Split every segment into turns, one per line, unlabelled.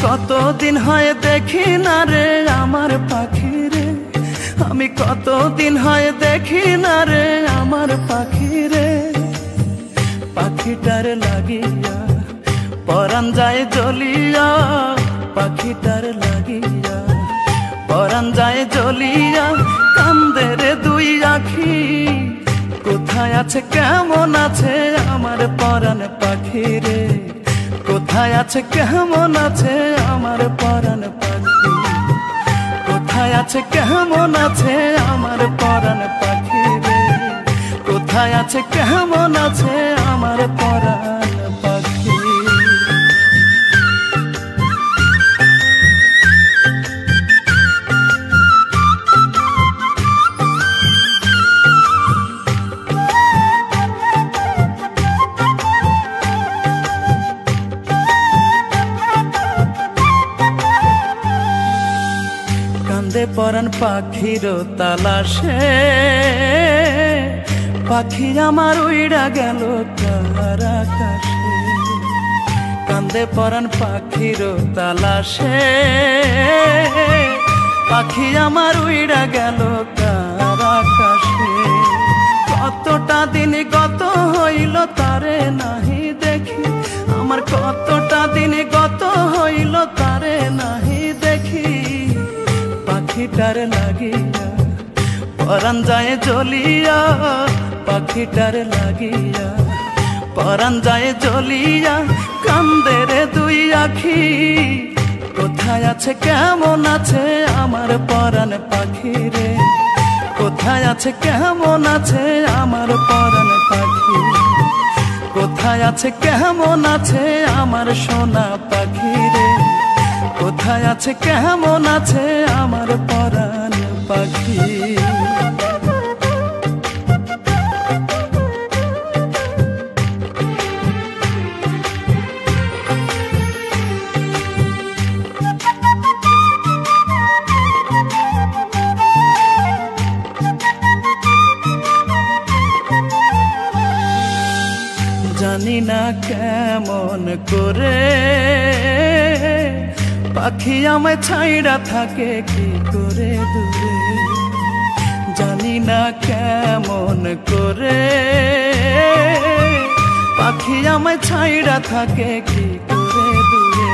কতদিন হয় দেখি না রে আমার পাখি রে, আমি কতদিন হয় দেখি না রে আমার পাখি রে। পাখিটার লাগিয়া পরাণ যায় জ্বলিয়া, পাখিটার লাগিয়া পরাণ যায় জ্বলিয়া, কান্দে রে দুই আখি। কোথায় আছে কেমন আছে আমার পরাণ পাখি রে, কোথায় আছে কেমন আছে আমার পরাণ পাখি, কোথায় আছে কেমন আছে আমার পরাণ পাখি রে, কোথায় আছে কেমন আছে আমার পরাণ পাখি। কান্দে পরাণ পাখির তালাশে, পাখি আমার উইড়া গেল কার আকাশে। কান্দে পরাণ পাখির তালাশে, পাখি আমার উইড়া গেল কার আকাশে। কতটা দিন গত হইল তারে নাহি দেখি, আমার কতটা দিন গত হইল তারে নাহি দেখি। পাখিটার লাগিয়া পরাণ যায় জ্বলিয়া, পাখিটার লাগিয়া পরাণ যায় জ্বলিয়া, কান্দে রে দুই আখি। কোথায় আছে কেমন আছে আমার পরাণ পাখি রে, কোথায় আছে কেমন আছে আমার পরাণ পাখি, কোথায় আছে কেমন আছে আমার সোনা পাখি রে, কোথায় আছে কেমন আছে আমার পরাণ পাখি। জানি না কেমন করে পাখি আমায় ছাইড়া থাকে কি করে দূরে, জানি না কেমন করে পাখি আমায় ছাইড়া থাকে কি করে দূরে।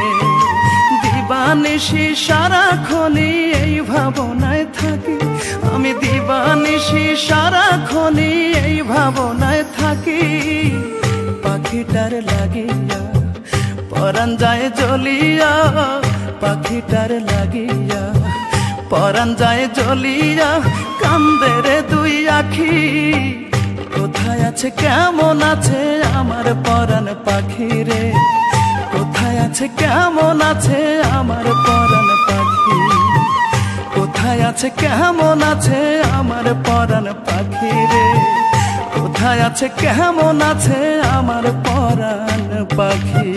দিবানিশি সারাক্ষণই এই ভাবনায় থাকি, আমি দিবানিশি সারাক্ষণই এই ভাবনায় থাকি। পাখিটার লাগিয়া পরাণ যায় জ্বলিয়া, পাখিটার লাগিয়া পরাণ যায় জ্বলিয়া, কান্দে রে দুই আখি। কোথায় আছে কেমন আছে আমার পরাণ পাখি রে, কোথায় আছে কেমন আছে আমার পরাণ পাখি, কোথায় আছে কেমন আছে আমার পরাণ পাখি রে, কোথায় আছে কেমন আছে আমার পরাণ পাখি।